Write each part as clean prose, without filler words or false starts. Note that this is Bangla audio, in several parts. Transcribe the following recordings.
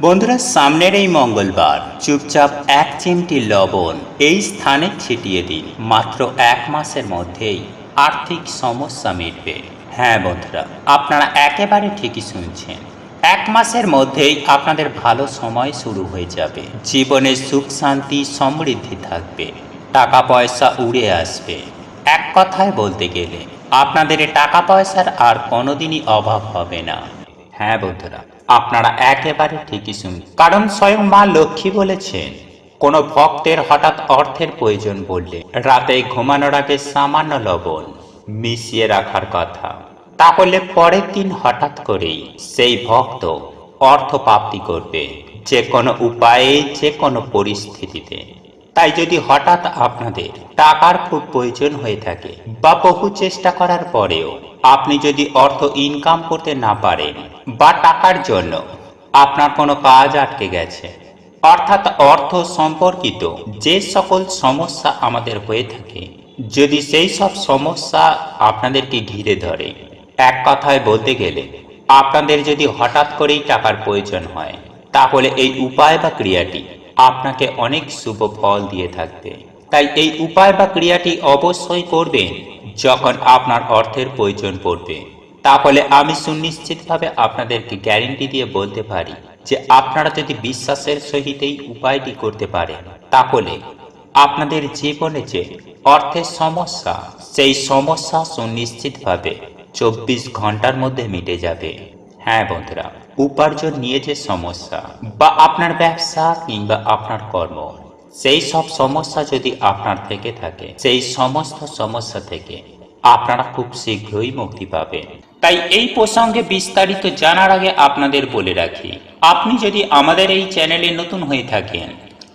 বন্ধুরা, সামনের এই মঙ্গলবার চুপচাপ 1 চিমটি লবণ এই স্থানে ছিটিয়ে দিন। মাত্র 1 মাসের মধ্যেই আর্থিক সমস্যা মিটবে। হ্যাঁ বন্ধুরা, আপনারা একেবারে ঠিকই শুনছেন। 1 মাসের মধ্যেই আপনাদের ভালো সময় শুরু হয়ে যাবে। জীবনে সুখ শান্তি সমৃদ্ধি থাকবে, টাকা পয়সা উড়ে আসবে। এক কথায় বলতে গেলে আপনাদের টাকা পয়সার আর কোনোদিনই অভাব হবে না। হ্যাঁ বন্ধুরা, আপনারা একেবারে ঠিকই শুনুন, কারণ স্বয়ং মা লক্ষ্মী বলেছেন, কোনো ভক্তের হঠাৎ অর্থের প্রয়োজন বললে রাতে ঘুমানোর আগে সামান্য লবণ মিশিয়ে রাখার কথা। তাহলে পরের দিন হঠাৎ করেই সেই ভক্ত অর্থ প্রাপ্তি করবে, যে কোনো উপায়ে, যে কোনো পরিস্থিতিতে। তাই যদি হঠাৎ আপনাদের টাকার খুব প্রয়োজন হয়ে থাকে বা বহু চেষ্টা করার পরেও আপনি যদি অর্থ ইনকাম করতে না পারেন, বা টাকার জন্য আপনার কোনো কাজ আটকে গেছে, অর্থাৎ অর্থ সম্পর্কিত যে সকল সমস্যা আমাদের হয়ে থাকে, যদি সেই সব সমস্যা আপনাদেরকে ঘিরে ধরে, এক কথায় বলতে গেলে আপনাদের যদি হঠাৎ করেই টাকার প্রয়োজন হয়, তাহলে এই উপায় বা ক্রিয়াটি আপনাকে অনেক শুভ ফল দিয়ে থাকবে। তাই এই উপায় বা ক্রিয়াটি অবশ্যই করবেন যখন আপনার অর্থের প্রয়োজন পড়বে। তাহলে আমি সুনিশ্চিতভাবে আপনাদেরকে গ্যারেন্টি দিয়ে বলতে পারি যে আপনারা যদি বিশ্বাসের সহিত এই উপায়টি করতে পারেন, তাহলে আপনাদের জীবনে যে অর্থের সমস্যা, সেই সমস্যা সুনিশ্চিতভাবে 24 ঘন্টার মধ্যে মিটে যাবে। হ্যাঁ বন্ধুরা, উপার্জন নিয়ে যে সমস্যা বা আপনার ব্যবসা কিংবা আপনার কর্ম, সেই সব সমস্যা যদি আপনার থেকে থাকে, সেই সমস্ত সমস্যা থেকে আপনারা খুব শীঘ্রই মুক্তি পাবেন। তাই এই প্রসঙ্গে বিস্তারিত জানার আগে আপনাদের বলে রাখি, আপনি যদি আমাদের এই চ্যানেলে নতুন হয়ে থাকেন,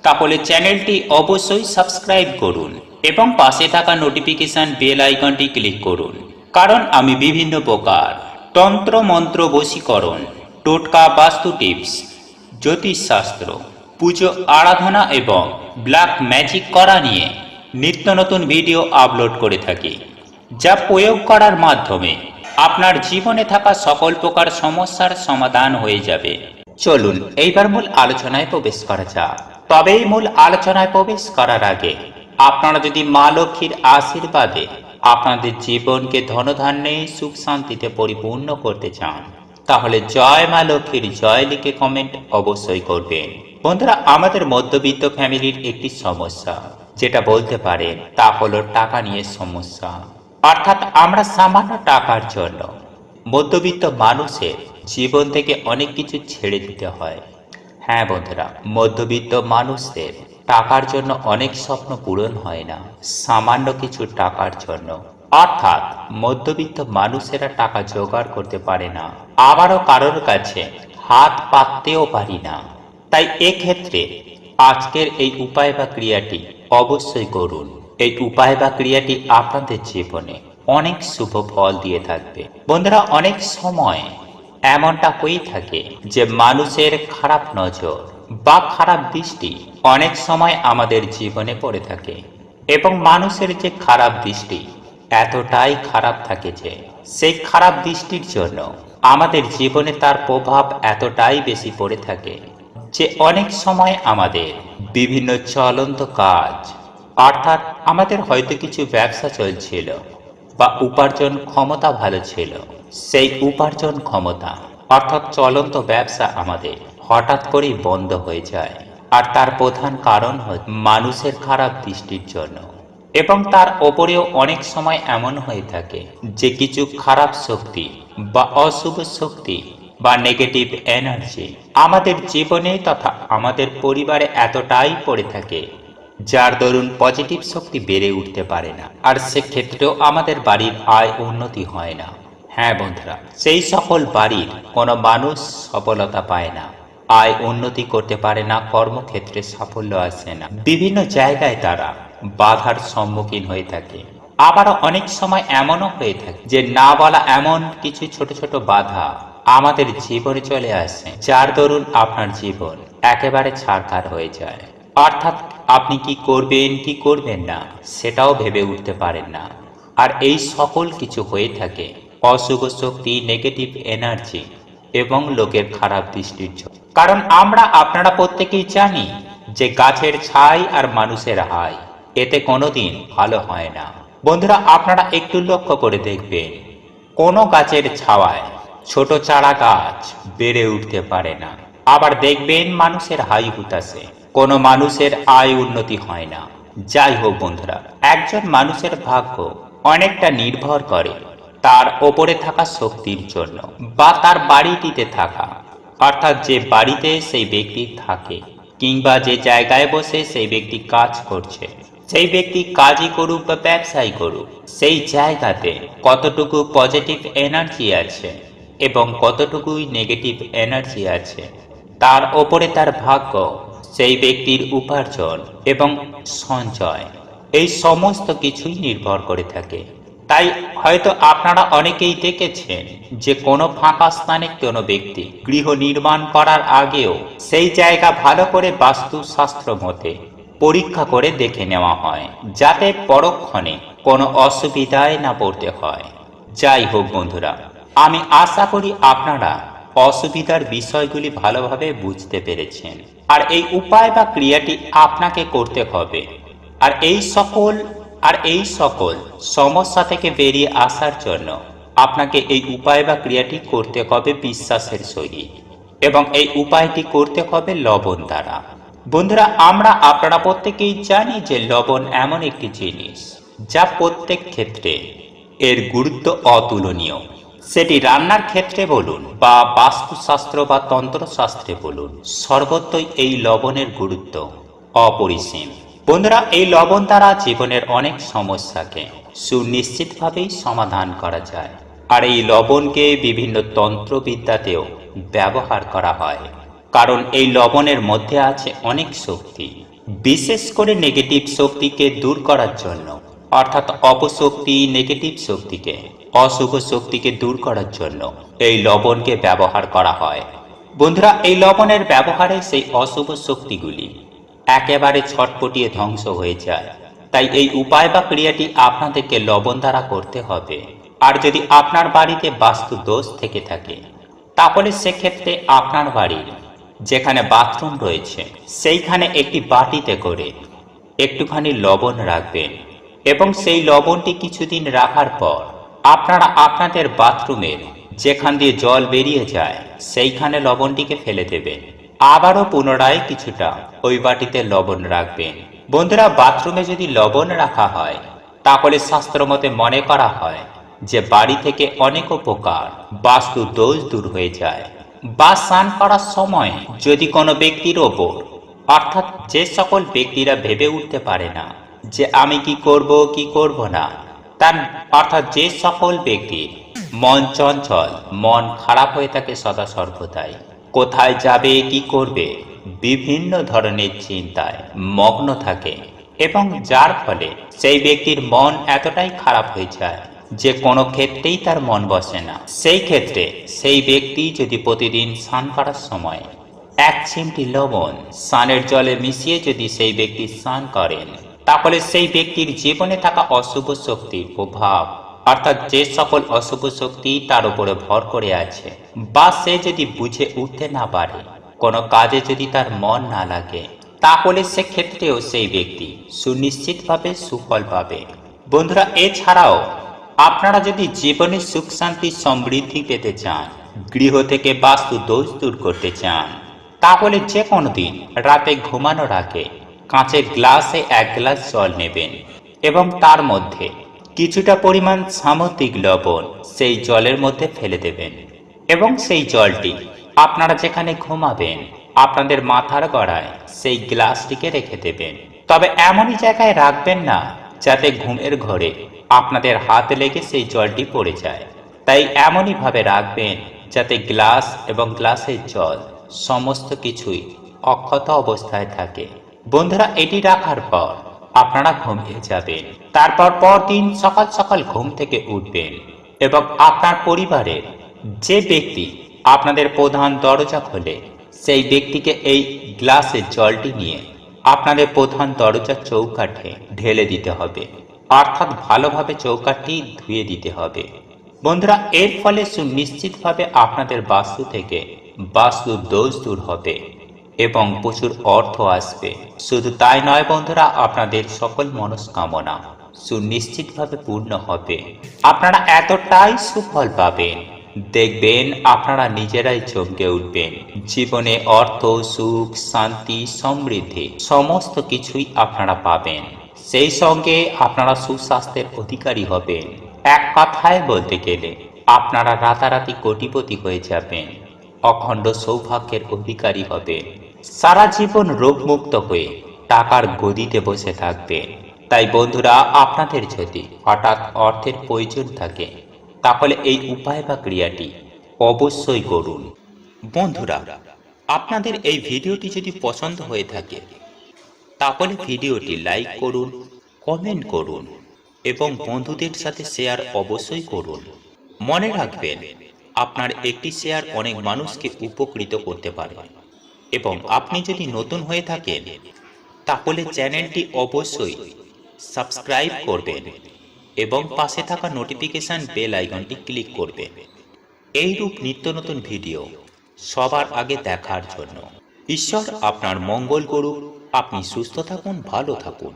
তাহলে চ্যানেলটি অবশ্যই সাবস্ক্রাইব করুন এবং পাশে থাকা নোটিফিকেশন বেল আইকনটি ক্লিক করুন। কারণ আমি বিভিন্ন প্রকার তন্ত্র মন্ত্র, বশীকরণ, টোটকা, বাস্তু টিপস, জ্যোতিষশাস্ত্র, পুজো আরাধনা এবং ব্ল্যাক ম্যাজিক করা নিয়ে নিত্য নতুন ভিডিও আপলোড করে থাকি, যা প্রয়োগ করার মাধ্যমে আপনার জীবনে থাকা সকল প্রকার সমস্যার সমাধান হয়ে যাবে। চলুন এইবার মূল আলোচনায় প্রবেশ করা যাক। তবে এই মূল আলোচনায় প্রবেশ করার আগে আপনারা যদি মা লক্ষ্মীর আশীর্বাদে আপনাদের জীবনকে ধনধান্যে সুখ শান্তিতে পরিপূর্ণ করতে চান, তাহলে জয় মা লক্ষ্মীর জয় লিখে কমেন্ট অবশ্যই করবেন। বন্ধুরা, আমাদের মধ্যবিত্ত ফ্যামিলির একটি সমস্যা, যেটা বলতে পারেন, তা হলো টাকা নিয়ে সমস্যা। অর্থাৎ আমরা সামান্য টাকার জন্য মধ্যবিত্ত মানুষের জীবন থেকে অনেক কিছু ছেড়ে দিতে হয়। হ্যাঁ বন্ধুরা, মধ্যবিত্ত মানুষদের টাকার জন্য অনেক স্বপ্ন পূরণ হয় না, সামান্য কিছু টাকার জন্য। অর্থাৎ মধ্যবিত্ত মানুষেরা টাকা জোগাড় করতে পারে না, আবারও কারোর কাছে হাত পাততেও পারি না। তাই এক্ষেত্রে আজকের এই উপায় বা ক্রিয়াটি অবশ্যই করুন। এই উপায় বা ক্রিয়াটি আপনাদের জীবনে অনেক শুভ ফল দিয়ে থাকবে। বন্ধুরা, অনেক সময় এমনটা হয়ে থাকে যে মানুষের খারাপ নজর বা খারাপ দৃষ্টি অনেক সময় আমাদের জীবনে পড়ে থাকে, এবং মানুষের যে খারাপ দৃষ্টি এতটাই খারাপ থাকে যে সেই খারাপ দৃষ্টির জন্য আমাদের জীবনে তার প্রভাব এতটাই বেশি পড়ে থাকে যে অনেক সময় আমাদের বিভিন্ন চলন্ত কাজ, অর্থাৎ আমাদের হয়তো কিছু ব্যবসা চলছিল বা উপার্জন ক্ষমতা ভালো ছিল, সেই উপার্জন ক্ষমতা অর্থাৎ চলন্ত ব্যবসা আমাদের হঠাৎ করেই বন্ধ হয়ে যায়। আর তার প্রধান কারণ হচ্ছে মানুষের খারাপ দৃষ্টির জন্য। এবং তার ওপরেও অনেক সময় এমন হয়ে থাকে যে কিছু খারাপ শক্তি বা অশুভ শক্তি বা নেগেটিভ এনার্জি আমাদের জীবনে তথা আমাদের পরিবারে এতটাই পড়ে থাকে, যার দরুন পজিটিভ শক্তি বেড়ে উঠতে পারে না, আর সেক্ষেত্রেও আমাদের বাড়ির আয় উন্নতি হয় না। হ্যাঁ বন্ধুরা, সেই সকল বাড়ির কোনো মানুষ সফলতা পায় না, আয় উন্নতি করতে পারে না, কর্মক্ষেত্রে সাফল্য আসে না, বিভিন্ন জায়গায় তারা বাধার সম্মুখীন হয়ে থাকে। আবারও অনেক সময় এমনও হয়ে থাকে যে না বলা এমন কিছু ছোট ছোট বাধা আমাদের জীবনে চলে আসে, যার দরুন আপনার জীবন একেবারে ছারখার হয়ে যায়। অর্থাৎ আপনি কি করবেন কি করবেন না সেটাও ভেবে উঠতে পারেন না। আর এই সকল কিছু হয়ে থাকে অশুভ শক্তি, নেগেটিভ এনার্জি এবং লোকের খারাপ দৃষ্টির জন্য। কারণ আমরা আপনারা প্রত্যেকেই জানি যে গাছের ছাই আর মানুষের হাই এতে কোনোদিন ভালো হয় না। বন্ধুরা, আপনারা একটু লক্ষ্য করে দেখবেন, কোনো গাছের ছাওয়ায় ছোট চারা গাছ বেড়ে উঠতে পারে না। আবার দেখবেন মানুষের হাই হুতাশে কোনো মানুষের আয় উন্নতি হয় না। যাই হোক বন্ধুরা, একজন মানুষের ভাগ্য অনেকটা নির্ভর করে তার ওপরে থাকা শক্তির জন্য বা তার বাড়িটিতে থাকা, অর্থাৎ যে বাড়িতে সেই ব্যক্তি থাকে কিংবা যে জায়গায় বসে সেই ব্যক্তি কাজ করছে, সেই ব্যক্তি কাজই করুক বা ব্যবসাই করুক, সেই জায়গাতে কতটুকু পজিটিভ এনার্জি আছে এবং কতটুকুই নেগেটিভ এনার্জি আছে তার ওপরে তার ভাগ্য, সেই ব্যক্তির উপার্জন এবং সঞ্চয়, এই সমস্ত কিছুই নির্ভর করে থাকে। তাই হয়তো আপনারা অনেকেই দেখেছেন যে কোনো ফাঁকা স্থানে কোনো ব্যক্তি গৃহ নির্মাণ করার আগেও সেই জায়গা ভালো করে বাস্তুশাস্ত্র মতে পরীক্ষা করে দেখে নেওয়া হয়, যাতে পরক্ষণে কোনো অসুবিধায় না পড়তে হয়। যাই হোক বন্ধুরা, আমি আশা করি আপনারা অসুবিধার বিষয়গুলি ভালোভাবে বুঝতে পেরেছেন। আর এই উপায় বা ক্রিয়াটি আপনাকে করতে হবে। আর এই সকল সমস্যা থেকে বেরিয়ে আসার জন্য আপনাকে এই উপায় বা ক্রিয়াটি করতে হবে বিশ্বাসের সহিত, এবং এই উপায়টি করতে হবে লবণ দ্বারা। বন্ধুরা, আপনারা প্রত্যেকেই জানি যে লবণ এমন একটি জিনিস যা প্রত্যেক ক্ষেত্রে এর গুরুত্ব অতুলনীয়। সেটি রান্নার ক্ষেত্রে বলুন বা বাস্তুশাস্ত্র বা তন্ত্রশাস্ত্রে বলুন, সর্বত্রই এই লবণের গুরুত্ব অপরিসীম। বন্ধুরা, এই লবণ দ্বারা জীবনের অনেক সমস্যাকে সুনিশ্চিতভাবেই সমাধান করা যায়। আর এই লবণকে বিভিন্ন তন্ত্রবিদ্যাতেও ব্যবহার করা হয়, কারণ এই লবণের মধ্যে আছে অনেক শক্তি। বিশেষ করে নেগেটিভ শক্তিকে দূর করার জন্য, অর্থাৎ অপশক্তি, নেগেটিভ শক্তিকে, অশুভ শক্তিকে দূর করার জন্য এই লবণকে ব্যবহার করা হয়। বন্ধুরা, এই লবণের ব্যবহারে সেই অশুভ শক্তিগুলি একেবারে ছটপটিয়ে ধ্বংস হয়ে যায়। তাই এই উপায় বা ক্রিয়াটি আপনাদেরকে লবণ দ্বারা করতে হবে। আর যদি আপনার বাড়িতে বাস্তু দোষ থেকে থাকে, তাহলে সেক্ষেত্রে আপনার বাড়ির যেখানে বাথরুম রয়েছে সেইখানে একটি বাটিতে করে একটুখানি লবণ রাখবেন, এবং সেই লবণটি কিছুদিন রাখার পর আপনারা আপনাদের বাথরুমের যেখান দিয়ে জল বেরিয়ে যায় সেইখানে লবণটিকে ফেলে দেবেন। আবারও পুনরায় কিছুটা ওই বাটিতে লবণ রাখবেন। বন্ধুরা, বাথরুমে যদি লবণ রাখা হয় তাহলে শাস্ত্রমতে মনে করা হয় যে বাড়ি থেকে অনেক উপকার, বাস্তু দোষ দূর হয়ে যায়। বা স্নান করার সময় যদি কোনো ব্যক্তির ওপর, অর্থাৎ যে সকল ব্যক্তিরা ভেবে উঠতে পারে না যে আমি কি করব না, তার অর্থাৎ যে সকল ব্যক্তির মন চঞ্চল, মন খারাপ হয়ে থাকে সদা সর্বদাই, কোথায় যাবে কি করবে বিভিন্ন ধরনের চিন্তায় মগ্ন থাকে, এবং যার ফলে সেই ব্যক্তির মন এতটাই খারাপ হয়ে যায় যে কোনো ক্ষেত্রেই তার মন বসে না। সেই ক্ষেত্রে সেই ব্যক্তি যদি প্রতিদিন স্নান করার সময় এক চিমটি লবণ স্নানের জলে মিশিয়ে যদি সেই ব্যক্তি স্নান করেন, তাহলে সেই ব্যক্তির জীবনে থাকা অশুভ শক্তির প্রভাব, অর্থাৎ যে সকল অশুভ শক্তি তার উপরে ভর করে আছে, বা সে যদি বুঝে উঠতে না পারে, কোনো কাজে যদি তার মন না লাগে, তাহলে সেক্ষেত্রেও সেই ব্যক্তি সুনিশ্চিতভাবে সুফল পাবে। বন্ধুরা, এছাড়াও আপনারা যদি জীবনে সুখ শান্তি সমৃদ্ধি পেতে চান, গৃহ থেকে বাস্তু দোষ দূর করতে চান, তাহলে যে কোনো দিন রাতে ঘুমানোর আগে কাঁচের গ্লাসে এক গ্লাস জল নেবেন এবং তার মধ্যে কিছুটা পরিমাণ সামুদ্রিক লবণ সেই জলের মধ্যে ফেলে দেবেন, এবং সেই জলটি আপনারা যেখানে ঘুমাবেন আপনাদের মাথার গড়ায় সেই গ্লাসটিকে রেখে দেবেন। তবে এমনই জায়গায় রাখবেন না যাতে ঘুমের ঘরে আপনাদের হাত লেগে সেই জলটি পড়ে যায়। তাই এমনই ভাবে রাখবেন যাতে গ্লাস এবং গ্লাসের জল সমস্ত কিছুই অক্ষত অবস্থায় থাকে। বন্ধুরা, এটি রাখার পর আপনারা ঘুমিয়ে যাবেন। তারপর পরদিন সকাল সকাল ঘুম থেকে উঠবেন এবং আপনার পরিবারের যে ব্যক্তি আপনাদের প্রধান দরজা খোলে সেই ব্যক্তিকে এই গ্লাসের জলটি নিয়ে আপনাদের প্রধান দরজার চৌকাঠে ঢেলে দিতে হবে, অর্থাৎ ভালোভাবে চৌকাঠটি ধুয়ে দিতে হবে। বন্ধুরা, এর ফলে সুনিশ্চিতভাবে আপনাদের বাস্তু থেকে বাস্তু দোষ দূর হবে এবং প্রচুর অর্থ আসবে। শুধু তাই নয় বন্ধুরা, আপনাদের সকল মনস্কামনা সুনিশ্চিতভাবে পূর্ণ হবে। আপনারা এতটাই সুফল পাবেন, দেখবেন আপনারা নিজেরাই চমকে উঠবেন। জীবনে অর্থ, সুখ, শান্তি, সমৃদ্ধি সমস্ত কিছুই আপনারা পাবেন। সেই সঙ্গে আপনারা সুস্বাস্থ্যের অধিকারী হবেন। এক কথায় বলতে গেলে আপনারা রাতারাতি কোটিপতি হয়ে যাবেন, অখণ্ড সৌভাগ্যের অধিকারী হবেন। সারা জীবন রোগমুক্ত হয়ে টাকার গদিতে বসে থাকবেন। তাই বন্ধুরা, আপনাদের যদি হঠাৎ অর্থের প্রয়োজন থাকে তাহলে এই উপায় বা ক্রিয়াটি অবশ্যই করুন। বন্ধুরা, আপনাদের এই ভিডিওটি যদি পছন্দ হয়ে থাকে তাহলে ভিডিওটি লাইক করুন, কমেন্ট করুন এবং বন্ধুদের সাথে শেয়ার অবশ্যই করুন। মনে রাখবেন, আপনার একটি শেয়ার অনেক মানুষকে উপকৃত করতে পারে। এবং আপনি যদি নতুন হয়ে থাকেন তাহলে চ্যানেলটি অবশ্যই সাবস্ক্রাইব করবেন এবং পাশে থাকা নোটিফিকেশন বেল আইকনটি ক্লিক করবেন এইরূপ নিত্য নতুন ভিডিও সবার আগে দেখার জন্য। ঈশ্বর আপনার মঙ্গল করুক। আপনি সুস্থ থাকুন, ভালো থাকুন।